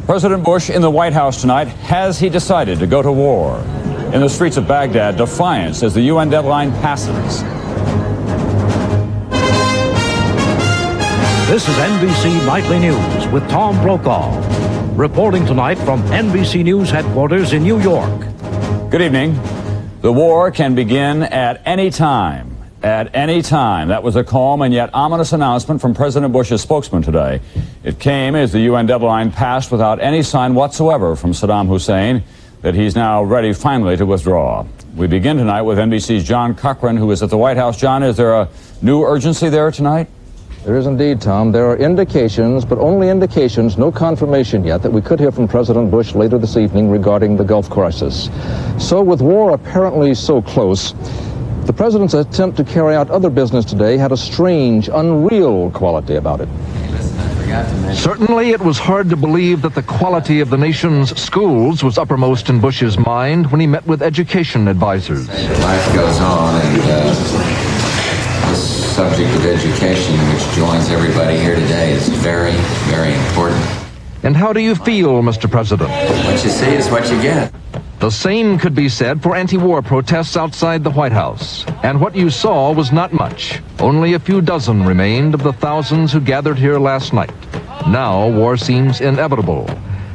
President Bush in the White House tonight. Has he decided to go to war? In the streets of Baghdad, defiance as the UN deadline passes. This is NBC Nightly News with Tom Brokaw, reporting tonight from NBC News headquarters in New York. Good evening. The war can begin at any time. At any time. That was a calm and yet ominous announcement from President Bush's spokesman today. It came as the UN deadline passed without any sign whatsoever from Saddam Hussein that he's now ready finally to withdraw. We begin tonight with NBC's John Cochran, who is at the White House. John, is there a new urgency there tonight? There is indeed, Tom. There are indications, but only indications, no confirmation yet, that we could hear from President Bush later this evening regarding the Gulf crisis. So with war apparently so close, the president's attempt to carry out other business today had a strange, unreal quality about it. Certainly, it was hard to believe that the quality of the nation's schools was uppermost in Bush's mind when he met with education advisors. Life goes on, and this subject of education, which joins everybody here today, is very, very important. And how do you feel, Mr. President? What you see is what you get. The same could be said for anti-war protests outside the White House. And what you saw was not much. Only a few dozen remained of the thousands who gathered here last night. Now, war seems inevitable.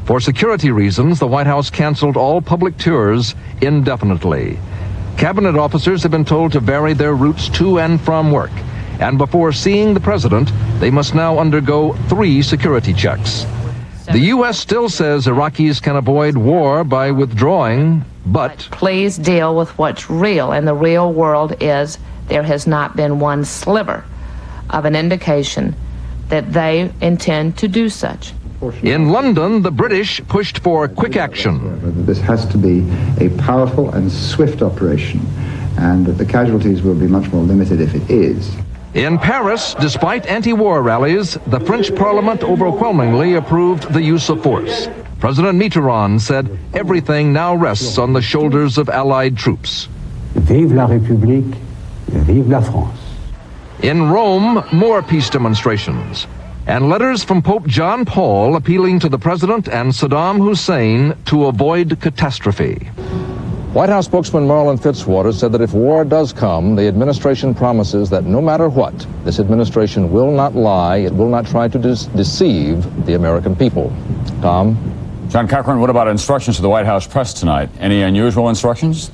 For security reasons, the White House canceled all public tours indefinitely. Cabinet officers have been told to vary their routes to and from work. And before seeing the president, they must now undergo 3 security checks. The U.S. still says Iraqis can avoid war by withdrawing, but please deal with what's real, and the real world is there has not been one sliver of an indication that they intend to do such. In London, the British pushed for quick action. This has to be a powerful and swift operation, and that the casualties will be much more limited if it is. In Paris, despite anti-war rallies, the French Parliament overwhelmingly approved the use of force. President Mitterrand said everything now rests on the shoulders of Allied troops. Vive la République, vive la France. In Rome, more peace demonstrations, and letters from Pope John Paul appealing to the president and Saddam Hussein to avoid catastrophe. White House spokesman Marlin Fitzwater said that if war does come, the administration promises that no matter what, this administration will not lie, it will not try to deceive the American people. Tom? John Cochran, what about instructions to the White House press tonight? Any unusual instructions?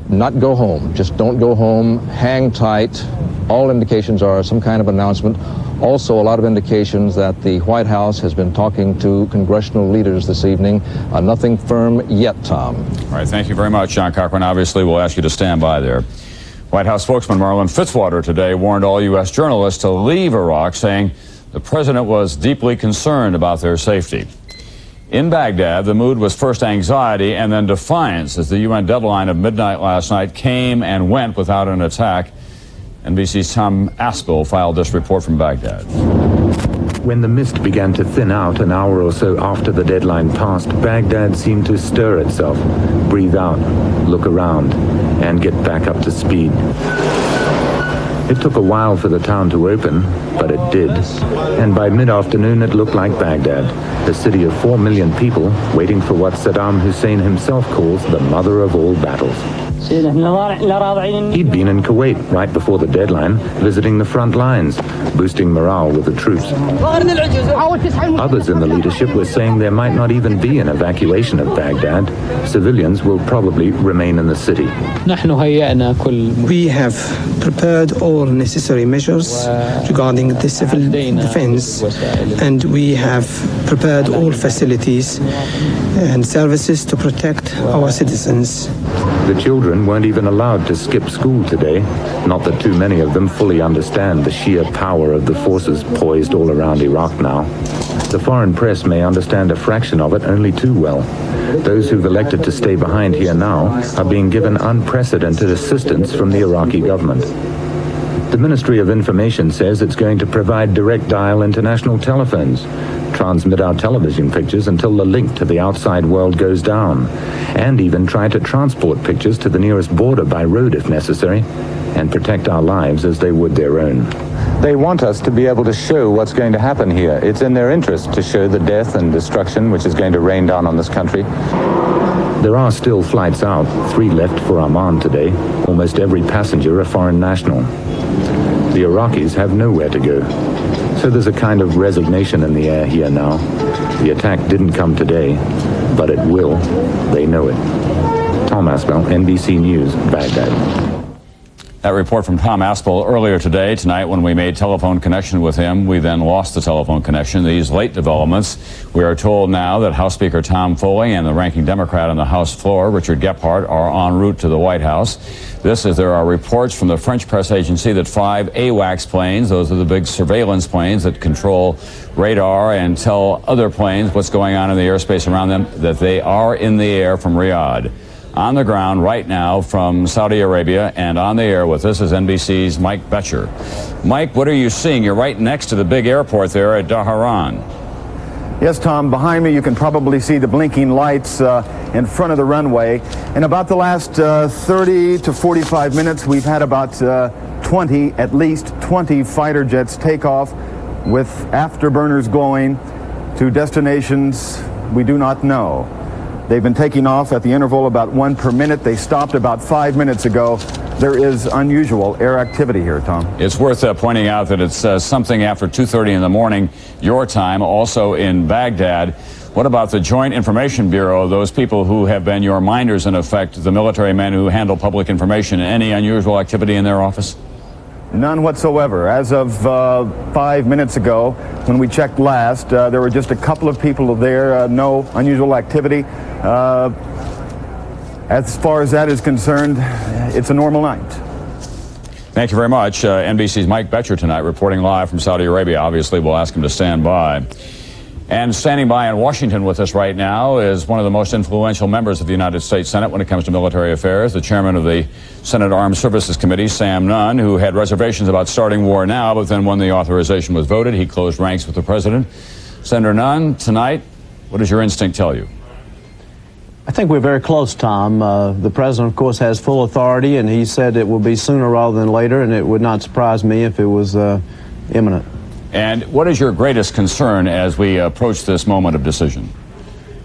Not go home. Just don't go home. Hang tight. All indications are some kind of announcement. Also, a lot of indications that the White House has been talking to congressional leaders this evening. Nothing firm yet, Tom. All right, thank you very much, John Cochran. Obviously, we'll ask you to stand by there. White House spokesman Marlin Fitzwater today warned all U.S. journalists to leave Iraq, saying the president was deeply concerned about their safety. In Baghdad, the mood was first anxiety and then defiance as the UN deadline of midnight last night came and went without an attack. NBC's Tom Aspel filed this report from Baghdad. When the mist began to thin out an hour or so after the deadline passed, Baghdad seemed to stir itself, breathe out, look around, and get back up to speed. It took a while for the town to open, but it did. And by mid-afternoon, it looked like Baghdad, a city of 4 million people waiting for what Saddam Hussein himself calls the mother of all battles. He'd been in Kuwait right before the deadline, visiting the front lines, boosting morale with the troops. Others in the leadership were saying there might not even be an evacuation of Baghdad. Civilians will probably remain in the city. We have prepared all necessary measures regarding the civil defense, and we have prepared all facilities and services to protect our citizens. The children weren't even allowed to skip school today. Not that too many of them fully understand the sheer power of the forces poised all around Iraq now. The foreign press may understand a fraction of it only too well. Those who've elected to stay behind here now are being given unprecedented assistance from the Iraqi government. The Ministry of Information says it's going to provide direct dial international telephones, transmit our television pictures until the link to the outside world goes down, and even try to transport pictures to the nearest border by road if necessary, and protect our lives as they would their own. They want us to be able to show what's going to happen here. It's in their interest to show the death and destruction which is going to rain down on this country. There are still flights out, 3 left for Amman today. Almost every passenger a foreign national. The Iraqis have nowhere to go. So there's a kind of resignation in the air here now. The attack didn't come today, but it will. They know it. Tom Aspel, NBC News, Baghdad. That report from Tom Aspel earlier today. Tonight, when we made telephone connection with him, we then lost the telephone connection. These late developments, we are told now that House Speaker Tom Foley and the ranking Democrat on the House floor, Richard Gephardt, are en route to the White House. This is there are reports from the French press agency that 5 AWACS planes, those are the big surveillance planes that control radar and tell other planes what's going on in the airspace around them, that they are in the air from Riyadh. On the ground right now from Saudi Arabia, and on the air with us is NBC's Mike Betcher. Mike, what are you seeing? You're right next to the big airport there at Dhahran. Yes, Tom, behind me you can probably see the blinking lights in front of the runway. In about the last 30 to 45 minutes, we've had about at least 20 fighter jets take off with afterburners glowing to destinations we do not know. They've been taking off at the interval about 1 per minute. They stopped about 5 minutes ago. There is unusual air activity here, Tom. It's worth pointing out that it's something after 2:30 in the morning, your time, also in Baghdad. What about the Joint Information Bureau, those people who have been your minders, in effect, the military men who handle public information? Any unusual activity in their office? None whatsoever. As of 5 minutes ago, when we checked last, there were just a couple of people there, no unusual activity. As far as that is concerned, it's a normal night. Thank you very much. NBC's Mike Betcher tonight reporting live from Saudi Arabia. Obviously, we'll ask him to stand by. And standing by in Washington with us right now is one of the most influential members of the United States Senate when it comes to military affairs, the chairman of the Senate Armed Services Committee, Sam Nunn, who had reservations about starting war now, but then when the authorization was voted, he closed ranks with the president. Senator Nunn, tonight, what does your instinct tell you? I think we're very close, Tom. The president, of course, has full authority, and he said it will be sooner rather than later, and it would not surprise me if it was imminent. And what is your greatest concern as we approach this moment of decision?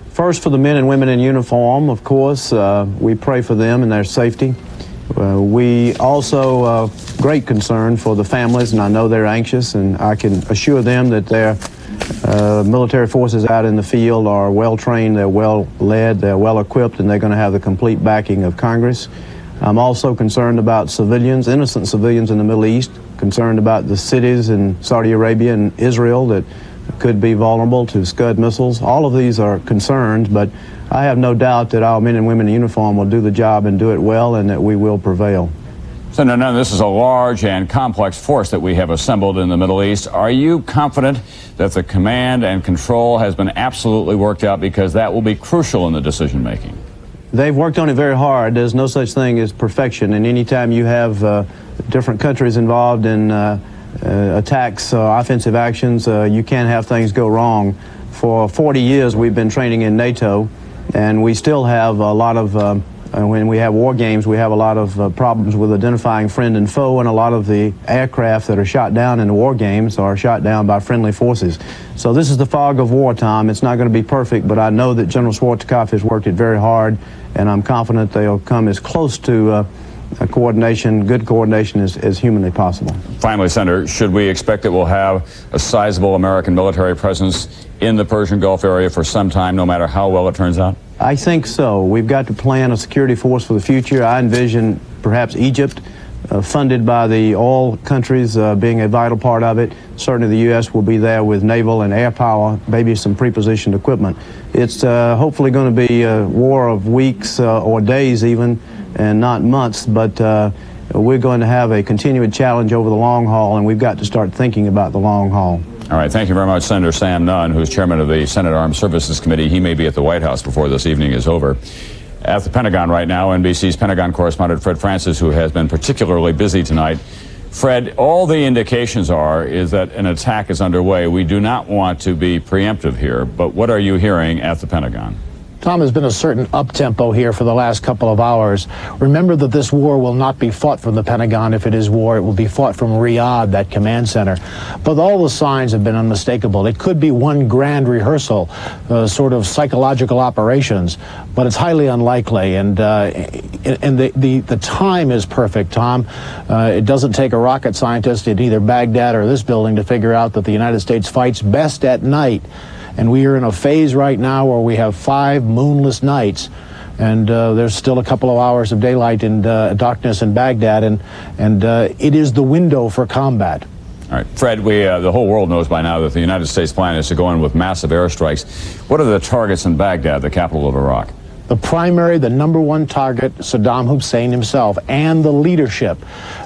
First, for the men and women in uniform, of course. We pray for them and their safety. We also great concern for the families, and I know they're anxious, and I can assure them that their military forces out in the field are well trained, they're well led, they're well equipped, and they're going to have the complete backing of Congress. I'm also concerned about civilians, innocent civilians in the Middle East, concerned about the cities in Saudi Arabia and Israel that could be vulnerable to Scud missiles. All of these are concerns, but I have no doubt that our men and women in uniform will do the job and do it well, and that we will prevail. Senator Nunn, this is a large and complex force that we have assembled in the Middle East. Are you confident that the command and control has been absolutely worked out, because that will be crucial in the decision making? They've worked on it very hard. There's no such thing as perfection, and anytime you have different countries involved in attacks, offensive actions, you can't have things go wrong. For 40 years we've been training in NATO, and we still have a lot of, when we have war games, we have a lot of problems with identifying friend and foe, and a lot of the aircraft that are shot down in the war games are shot down by friendly forces. So this is the fog of war, Tom. It's not going to be perfect, but I know that General Schwarzkopf has worked it very hard, and I'm confident they'll come as close to coordination, good coordination, as humanly possible. Finally, Senator, should we expect that we'll have a sizable American military presence in the Persian Gulf area for some time, no matter how well it turns out? I think so. We've got to plan a security force for the future. I envision perhaps Egypt, funded by the oil countries, being a vital part of it. Certainly the U.S. will be there with naval and air power, maybe some prepositioned equipment. It's hopefully going to be a war of weeks or days even, and not months, but we're going to have a continued challenge over the long haul, and we've got to start thinking about the long haul. All right, thank you very much, Senator Sam Nunn, who's chairman of the Senate Armed Services Committee. He may be at the White House before this evening is over. At the Pentagon right now, NBC's Pentagon correspondent Fred Francis, who has been particularly busy tonight. Fred, all the indications is that an attack is underway. We do not want to be preemptive here, but what are you hearing at the Pentagon? Tom, there's been a certain up-tempo here for the last couple of hours. Remember that this war will not be fought from the Pentagon. If it is war, it will be fought from Riyadh, that command center. But all the signs have been unmistakable. It could be one grand rehearsal, sort of psychological operations, but it's highly unlikely. And the time is perfect, Tom. It doesn't take a rocket scientist in either Baghdad or this building to figure out that the United States fights best at night. And we are in a phase right now where we have 5 moonless nights, and there's still a couple of hours of daylight and darkness in Baghdad, and it is the window for combat. All right, Fred, the whole world knows by now that the United States plan is to go in with massive airstrikes. What are the targets in Baghdad, the capital of Iraq? The primary, the number one target, Saddam Hussein himself and the leadership.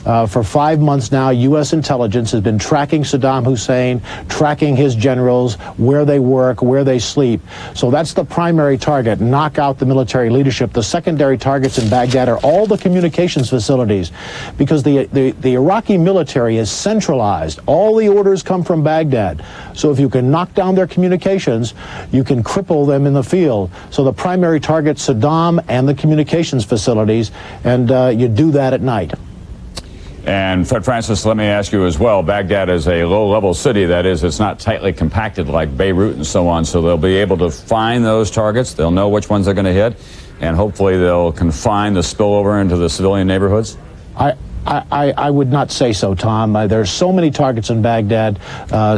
For 5 months now, U.S. intelligence has been tracking Saddam Hussein, tracking his generals, where they work, where they sleep. So that's the primary target, knock out the military leadership. The secondary targets in Baghdad are all the communications facilities, because the Iraqi military is centralized. All the orders come from Baghdad. So if you can knock down their communications, you can cripple them in the field. So the primary target, Saddam and the communications facilities, and you do that at night. And Fred Francis, let me ask you as well, Baghdad is a low-level city. That is, it's not tightly compacted like Beirut and so on, so they'll be able to find those targets. They'll know which ones they're going to hit, and hopefully they'll confine the spillover into the civilian neighborhoods? I would not say so, Tom. There's so many targets in Baghdad.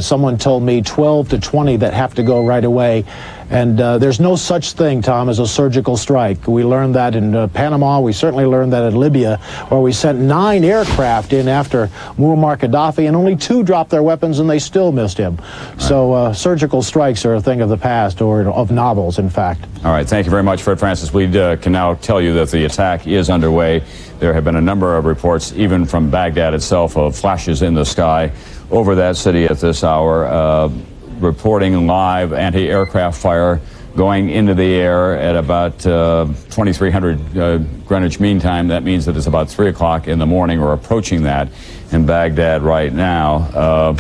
Someone told me 12 to 20 that have to go right away. And there's no such thing, Tom, as a surgical strike. We learned that in Panama. We certainly learned that in Libya, where we sent 9 aircraft in after Muammar Gaddafi, and only 2 dropped their weapons, and they still missed him. Right. So surgical strikes are a thing of the past, or of novels, in fact. All right. Thank you very much, Fred Francis. We can now tell you that the attack is underway. There have been a number of reports, even from Baghdad itself, of flashes in the sky over that city at this hour. Reporting live anti-aircraft fire going into the air at about 2300 Greenwich Mean Time. That means that it's about 3 o'clock in the morning, or approaching that in Baghdad right now.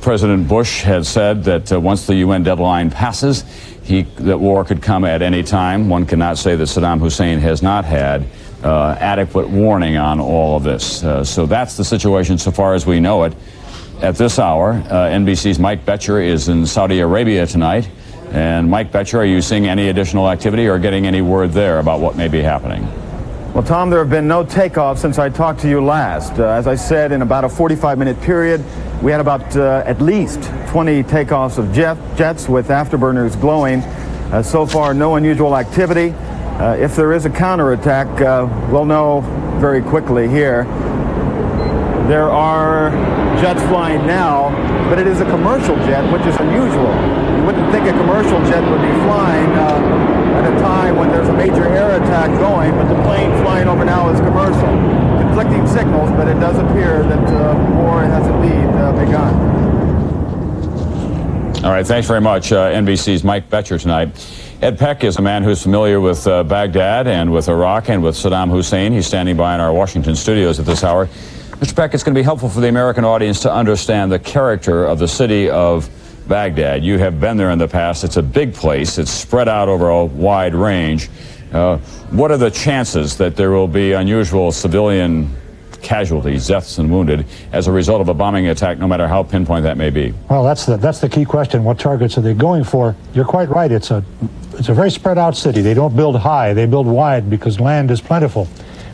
President Bush has said that once the UN deadline passes, that war could come at any time. One cannot say that Saddam Hussein has not had adequate warning on all of this. So that's the situation so far as we know it. At this hour, NBC's Mike Betcher is in Saudi Arabia tonight. And Mike Betcher, are you seeing any additional activity or getting any word there about what may be happening? Well, Tom, there have been no takeoffs since I talked to you last. As I said, in about a 45-minute period, we had about at least 20 takeoffs of jets with afterburners glowing. So far, no unusual activity. If there is a counterattack, we'll know very quickly here. There are jets flying now, but it is a commercial jet, which is unusual. You wouldn't think a commercial jet would be flying at a time when there's a major air attack going, but the plane flying over now is commercial. Conflicting signals, but it does appear that war has indeed begun. All right, thanks very much, NBC's Mike Betcher tonight. Ed Peck is a man who's familiar with Baghdad and with Iraq and with Saddam Hussein. He's standing by in our Washington studios at this hour. Mr. Peck, it's going to be helpful for the American audience to understand the character of the city of Baghdad. You have been there in the past. It's a big place. It's spread out over a wide range. What are the chances that there will be unusual civilian casualties, deaths and wounded, as a result of a bombing attack, no matter how pinpoint that may be? Well, that's the key question. What targets are they going for? You're quite right. It's a very spread out city. They don't build high. They build wide because land is plentiful.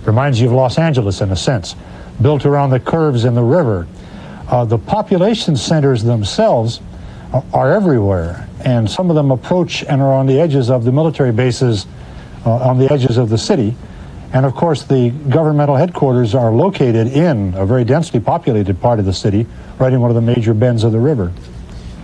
Reminds you of Los Angeles in a sense. Built around the curves in the river. The population centers themselves are everywhere, and some of them approach and are on the edges of the military bases, on the edges of the city. And of course, the governmental headquarters are located in a very densely populated part of the city, right in one of the major bends of the river.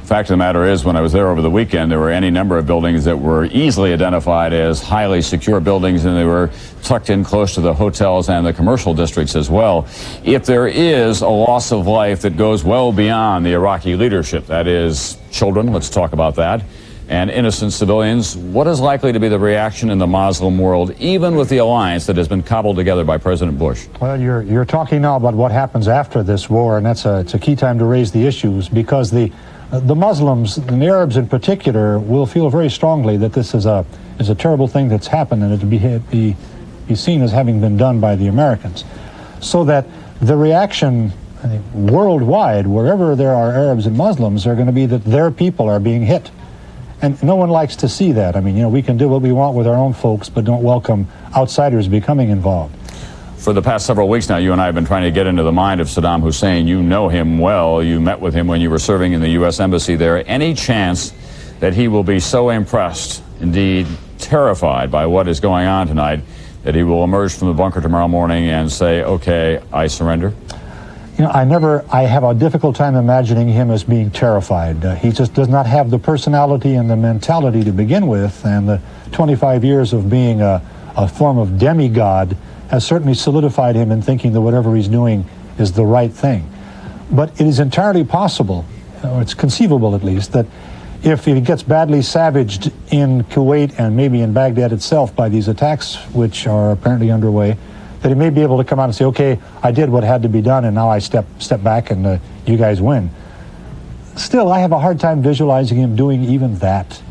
Fact of the matter is, when I was there over the weekend, there were any number of buildings that were easily identified as highly secure buildings, and they were tucked in close to the hotels and the commercial districts as well. If there is a loss of life that goes well beyond the Iraqi leadership, that is children, let's talk about that, and innocent civilians, what is likely to be the reaction in the Muslim world, even with the alliance that has been cobbled together by President Bush? Well, you're talking now about what happens after this war, and it's a key time to raise the issues, because the The Muslims, and the Arabs in particular, will feel very strongly that this is a terrible thing that's happened, and it be seen as having been done by the Americans. So that the reaction worldwide, wherever there are Arabs and Muslims, are going to be that their people are being hit. And no one likes to see that. I mean, you know, we can do what we want with our own folks, but don't welcome outsiders becoming involved. For the past several weeks now, you and I have been trying to get into the mind of Saddam Hussein. You know him well. You met with him when you were serving in the U.S. Embassy there. Any chance that he will be so impressed, indeed terrified by what is going on tonight, that he will emerge from the bunker tomorrow morning and say, okay, I surrender? You know, I have a difficult time imagining him as being terrified. He just does not have the personality and the mentality to begin with, and the 25 years of being a form of demigod has certainly solidified him in thinking that whatever he's doing is the right thing. But it is entirely possible, or it's conceivable at least, that if he gets badly savaged in Kuwait and maybe in Baghdad itself by these attacks which are apparently underway, that he may be able to come out and say, okay, I did what had to be done and now I step back and you guys win. Still, I have a hard time visualizing him doing even that.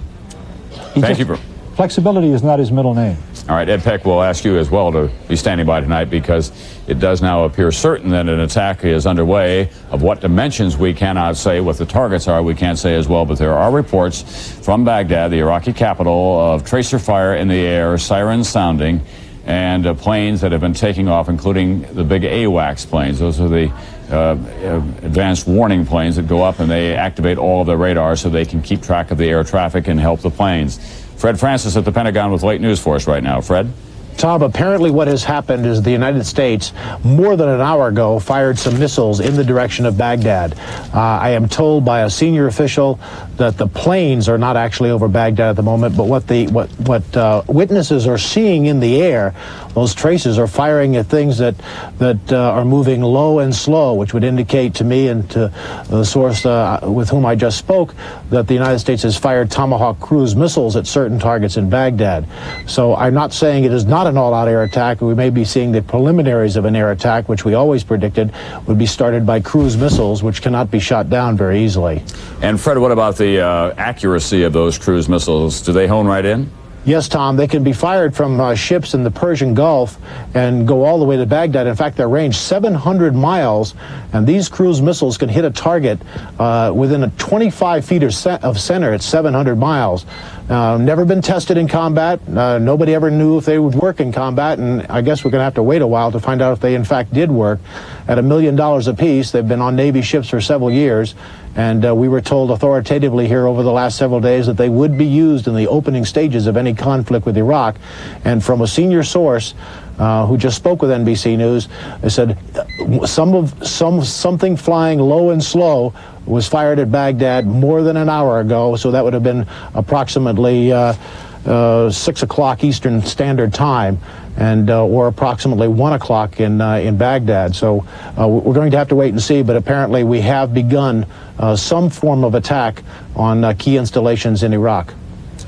Thank you, bro. Flexibility is not his middle name. All right, Ed Peck will ask you as well to be standing by tonight, because it does now appear certain that an attack is underway. Of what dimensions we cannot say, what the targets are we can't say as well, but there are reports from Baghdad, the Iraqi capital, of tracer fire in the air, sirens sounding, and planes that have been taking off, including the big AWACS planes. Those are the advanced warning planes that go up and they activate all of the radar so they can keep track of the air traffic and help the planes. Fred Francis at the Pentagon with late news for us right now. Fred? Tom, apparently what has happened is the United States, more than an hour ago, fired some missiles in the direction of Baghdad. I am told by a senior official that the planes are not actually over Baghdad at the moment, but what witnesses are seeing in the air, those traces are firing at things that are moving low and slow, which would indicate to me and to the source with whom I just spoke that the United States has fired Tomahawk cruise missiles at certain targets in Baghdad. So I'm not saying it is not an all-out air attack. We may be seeing the preliminaries of an air attack, which we always predicted would be started by cruise missiles, which cannot be shot down very easily. And Fred, what about the accuracy of those cruise missiles? Do they hone right in? Yes, Tom, they can be fired from ships in the Persian Gulf and go all the way to Baghdad. In fact, their range 700 miles, and these cruise missiles can hit a target within a 25 feet of center at 700 miles. Never been tested in combat. Nobody ever knew if they would work in combat, and I guess we're going to have to wait a while to find out if they in fact did work. At $1 million apiece, they've been on Navy ships for several years, and we were told authoritatively here over the last several days that they would be used in the opening stages of any conflict with Iraq. And from a senior source who just spoke with NBC News, they said something flying low and slow was fired at Baghdad more than an hour ago, so that would have been approximately 6 o'clock Eastern Standard Time, and or approximately 1 o'clock in Baghdad. So we're going to have to wait and see, but apparently we have begun some form of attack on key installations in Iraq.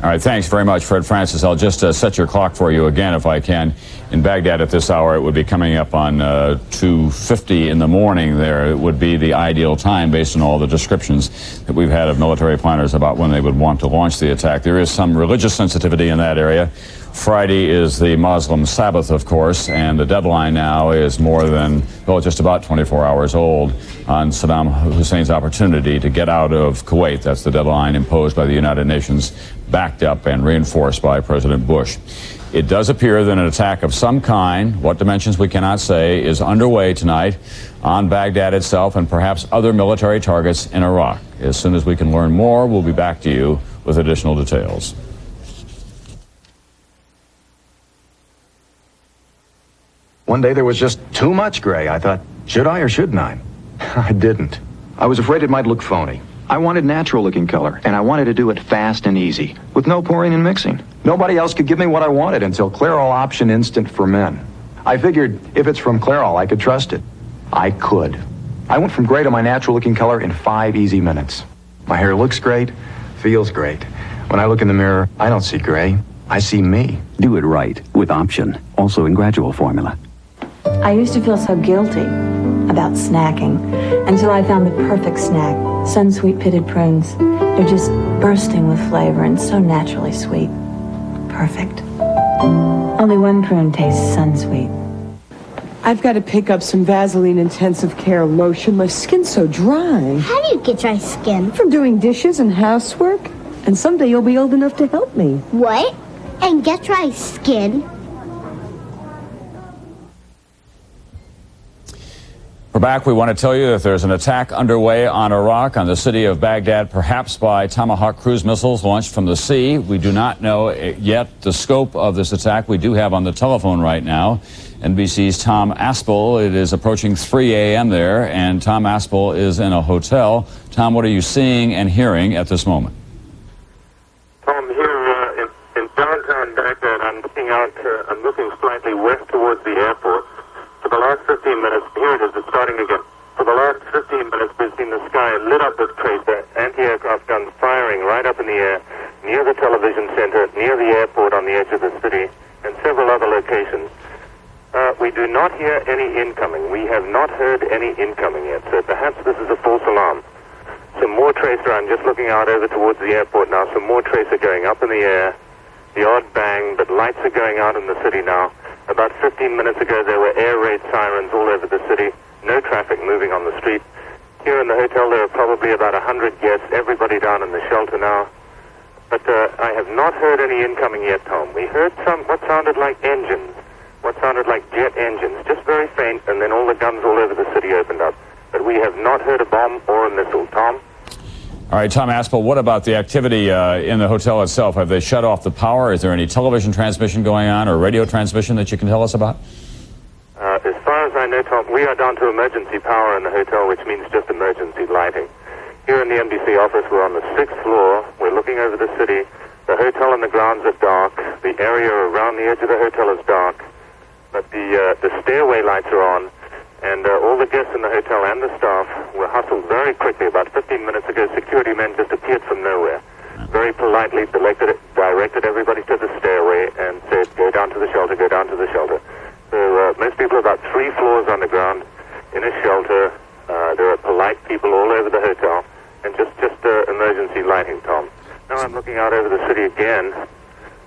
All right, thanks very much, Fred Francis. I'll just set your clock for you again, if I can. In Baghdad at this hour, it would be coming up on 2:50 in the morning there. It would be the ideal time based on all the descriptions that we've had of military planners about when they would want to launch the attack. There is some religious sensitivity in that area. Friday is the Muslim Sabbath, of course, and the deadline now is more than, well, just about 24 hours old on Saddam Hussein's opportunity to get out of Kuwait. That's the deadline imposed by the United Nations, backed up and reinforced by President Bush. It does appear that an attack of some kind, what dimensions we cannot say, is underway tonight on Baghdad itself and perhaps other military targets in Iraq. As soon as we can learn more, we'll be back to you with additional details. One day there was just too much gray. I thought, should I or shouldn't I? I didn't. I was afraid it might look phony. I wanted natural-looking color, and I wanted to do it fast and easy, with no pouring and mixing. Nobody else could give me what I wanted until Clairol Option Instant for Men. I figured if it's from Clairol, I could trust it. I could. I went from gray to my natural-looking color in 5 easy minutes. My hair looks great, feels great. When I look in the mirror, I don't see gray. I see me. Do it right with Option, also in gradual formula. I used to feel so guilty about snacking until I found the perfect snack. Sun-sweet pitted prunes. They're just bursting with flavor and so naturally sweet. Perfect. Only one prune tastes sun-sweet. I've got to pick up some Vaseline Intensive Care lotion. My skin's so dry. How do you get dry skin? From doing dishes and housework. And someday you'll be old enough to help me. What? And get dry skin? We're back. We want to tell you that there's an attack underway on Iraq, on the city of Baghdad, perhaps by Tomahawk cruise missiles launched from the sea. We do not know yet the scope of this attack. We do have on the telephone right now NBC's Tom Aspel. It is approaching 3 a.m. there, and Tom Aspel is in a hotel. Tom, what are you seeing and hearing at this moment? Tom, here in downtown Baghdad, I'm looking slightly west towards the airport. For the last 15 minutes, here it is, it's starting again. For the last 15 minutes, we've seen the sky lit up with tracer, anti-aircraft guns firing right up in the air, near the television center, near the airport on the edge of the city, and several other locations. We do not hear any incoming. We have not heard any incoming yet, so perhaps this is a false alarm. Some more tracer, I'm just looking out over towards the airport now, some more tracer going up in the air, the odd bang, but lights are going out in the city now. About 15 minutes ago, there were air raid sirens all over the city, no traffic moving on the street. Here in the hotel, there are probably about 100 guests, everybody down in the shelter now. But I have not heard any incoming yet, Tom. We heard what sounded like engines, what sounded like jet engines, just very faint, and then all the guns all over the city opened up. But we have not heard a bomb or a missile. Tom? All right, Tom Aspel, what about the activity in the hotel itself? Have they shut off the power? Is there any television transmission going on or radio transmission that you can tell us about? As far as I know, Tom, we are down to emergency power in the hotel, which means just emergency lighting. Here in the NBC office, we're on the 6th floor. We're looking over the city. The hotel and the grounds are dark. The area around the edge of the hotel is dark. But the stairway lights are on, and all the guests in the hotel and the staff were hustled very quickly. About 15 minutes ago, security men just appeared from nowhere. Very politely directed everybody to the stairway and said, go down to the shelter, go down to the shelter. So most people are about 3 floors underground in a shelter. There are polite people all over the hotel, and just emergency lighting, Tom. Now I'm looking out over the city again.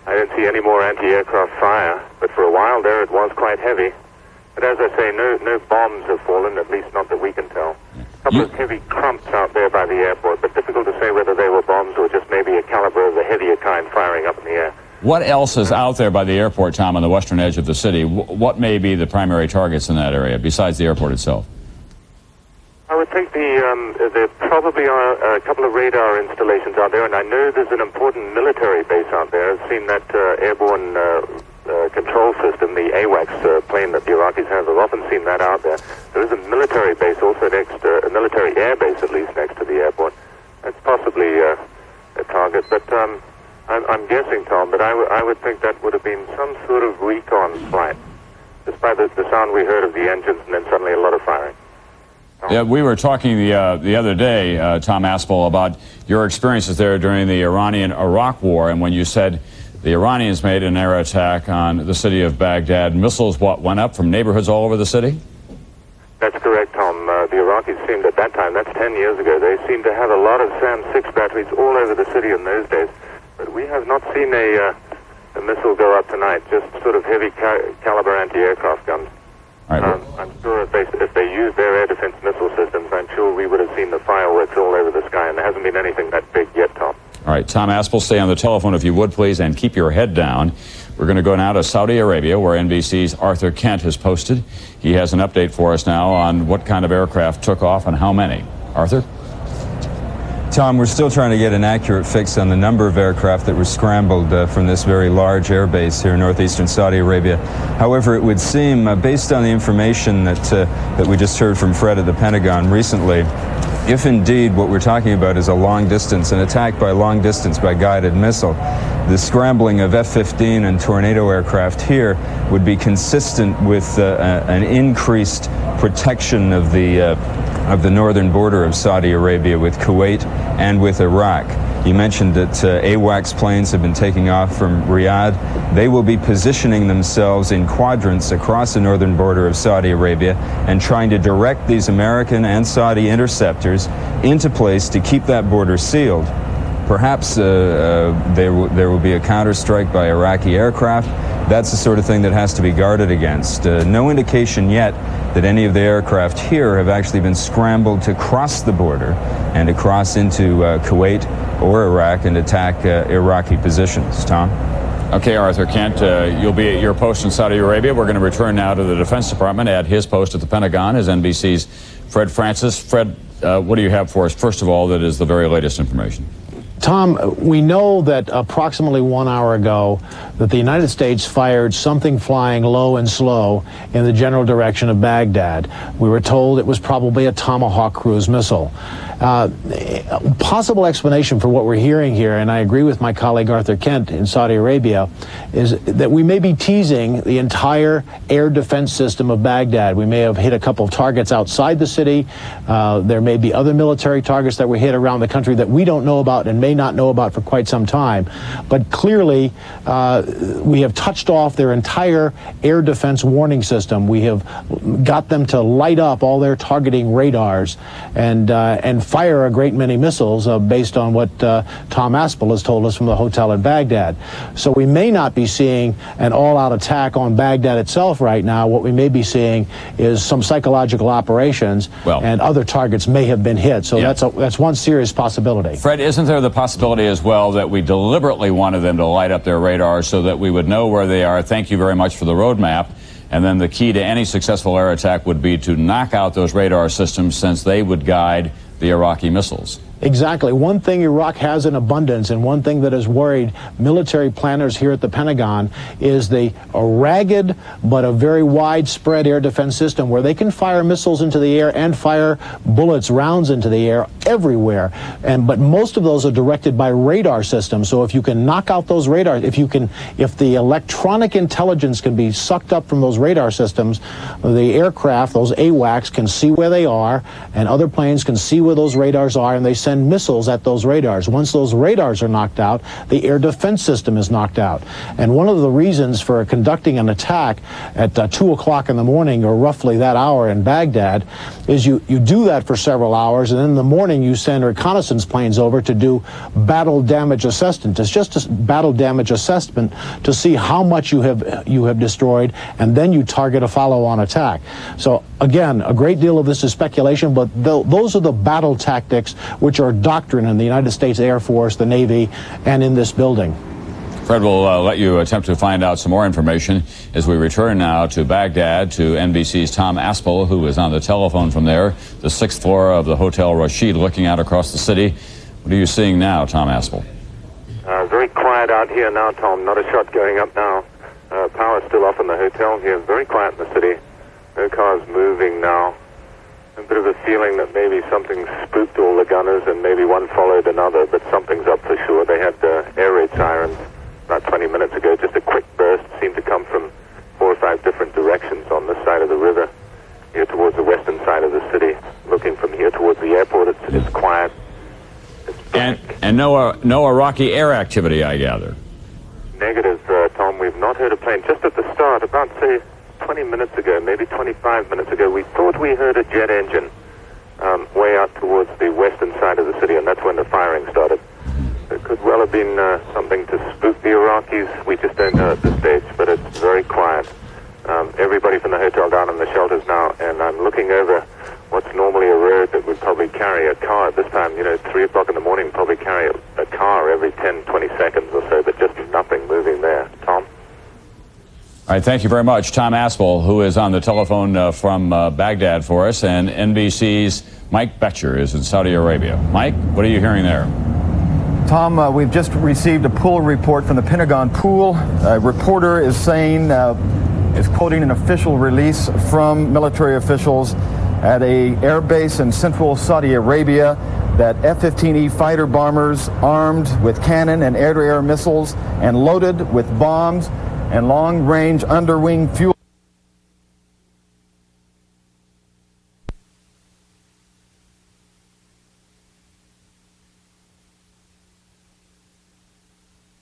I don't see any more anti-aircraft fire, but for a while there it was quite heavy. But as I say, no bombs have fallen, at least not that we can tell. A couple of heavy crumps out there by the airport, but difficult to say whether they were bombs or just maybe a caliber of the heavier kind firing up in the air. What else is out there by the airport, Tom, on the western edge of the city? What may be the primary targets in that area, besides the airport itself? I would think there probably are a couple of radar installations out there, and I know there's an important military base out there. I've seen that airborne control system, the AWACS plane that the Iraqis have. I've often seen that out there. There is a military base also a military air base at least next to the airport. That's possibly a target, but I'm guessing, Tom, but I would think that would have been some sort of recon flight, just by the sound we heard of the engines and then suddenly a lot of firing. Yeah, we were talking the other day, Tom Aspel, about your experiences there during the Iranian-Iraq war, and when you said the Iranians made an air attack on the city of Baghdad, missiles went up from neighborhoods all over the city? That's correct, Tom. The Iraqis seemed at that time, that's 10 years ago, they seemed to have a lot of SAM-6 batteries all over the city in those days. But we have not seen a missile go up tonight, just sort of heavy caliber anti-aircraft guns. All right, I'm sure if they used their air defense missile systems, I'm sure we would have seen the fireworks all over the sky, and there hasn't been anything that big yet, Tom. All right, Tom Aspel, stay on the telephone if you would, please, and keep your head down. We're going to go now to Saudi Arabia, where NBC's Arthur Kent has posted. He has an update for us now on what kind of aircraft took off and how many. Arthur? Tom, we're still trying to get an accurate fix on the number of aircraft that were scrambled from this very large air base here in northeastern Saudi Arabia. However, it would seem, based on the information that we just heard from Fred at the Pentagon recently, if indeed what we're talking about is a long distance, an attack by long distance by guided missile, the scrambling of F-15 and Tornado aircraft here would be consistent with an increased protection of the northern border of Saudi Arabia with Kuwait and with Iraq. You mentioned that AWACS planes have been taking off from Riyadh. They will be positioning themselves in quadrants across the northern border of Saudi Arabia and trying to direct these American and Saudi interceptors into place to keep that border sealed. Perhaps there will be a counterstrike by Iraqi aircraft. That's the sort of thing that has to be guarded against. No indication yet that any of the aircraft here have actually been scrambled to cross the border and to cross into Kuwait or Iraq and attack Iraqi positions. Tom? Okay, Arthur Kent, you'll be at your post in Saudi Arabia. We're going to return now to the Defense Department at his post at the Pentagon as NBC's Fred Francis. Fred, what do you have for us, first of all, that is the very latest information? Tom, we know that approximately 1 hour ago that the United States fired something flying low and slow in the general direction of Baghdad. We were told it was probably a Tomahawk cruise missile. Possible explanation for what we're hearing here, and I agree with my colleague Arthur Kent in Saudi Arabia, is that we may be teasing the entire air defense system of Baghdad. We may have hit a couple of targets outside the city. There may be other military targets that were hit around the country that we don't know about and may not know about for quite some time. But clearly, we have touched off their entire air defense warning system. We have got them to light up all their targeting radars and fire a great many missiles based on what Tom Aspel has told us from the hotel in Baghdad. So we may not be seeing an all-out attack on Baghdad itself right now. What we may be seeing is some psychological operations, and other targets may have been hit. So that's one serious possibility. Fred, isn't there the possibility as well that we deliberately wanted them to light up their radars so that we would know where they are? Thank you very much for the roadmap. And then the key to any successful air attack would be to knock out those radar systems, since they would guide the Iraqi missiles. Exactly. One thing Iraq has in abundance, and one thing that has worried military planners here at the Pentagon, is a ragged but a very widespread air defense system where they can fire missiles into the air and fire bullets, rounds into the air everywhere. But most of those are directed by radar systems. So if you can knock out those radars, if the electronic intelligence can be sucked up from those radar systems, the aircraft, those AWACS, can see where they are, and other planes can see where those radars are, and they send missiles at those radars. Once those radars are knocked out, the air defense system is knocked out. And one of the reasons for conducting an attack at 2 o'clock in the morning, or roughly that hour in Baghdad, is you do that for several hours, and then in the morning you send reconnaissance planes over to do battle damage assessment. It's just a battle damage assessment to see how much you have destroyed, and then you target a follow-on attack. So again, a great deal of this is speculation, but those are the battle tactics which are doctrine in the United States Air Force, the Navy, and in this building. Fred will let you attempt to find out some more information as we return now to Baghdad to NBC's Tom Aspel, who is on the telephone from there, the 6th floor of the Hotel Rashid, looking out across the city. What are you seeing now, Tom Aspel? Very quiet out here now, Tom. Not a shot going up now. Power's still off in the hotel here. Very quiet in the city. No cars moving now. A bit of a feeling that maybe something spooked all the gunners and maybe one followed another, but something's up for sure. They had air raid sirens about 20 minutes ago. Just a quick burst seemed to come from 4 or 5 different directions on this side of the river, here towards the western side of the city. Looking from here towards the airport, it's quiet. And no Iraqi air activity, I gather. Negative, Tom. We've not heard a plane. Just at the start, about, say, 20 minutes ago, maybe 25 minutes ago, we thought we heard a jet engine way out towards the western side of the city, and that's when the firing started. It could well have been something to spook the Iraqis. We just don't know at this stage, but it's very quiet. Everybody from the hotel down in the shelters now, and I'm looking over what's normally a road that would probably carry a car at this time. 3 o'clock in the morning, probably carry a car every 10, 20 seconds or so, but just nothing moving there. Tom? All right, thank you very much. Tom Aspel, who is on the telephone from Baghdad for us, and NBC's Mike Betcher is in Saudi Arabia. Mike, what are you hearing there? Tom, we've just received a pool report from the Pentagon pool. A reporter is saying, is quoting an official release from military officials at a air base in central Saudi Arabia, that F-15E fighter bombers armed with cannon and air-to-air missiles and loaded with bombs and long-range underwing fuel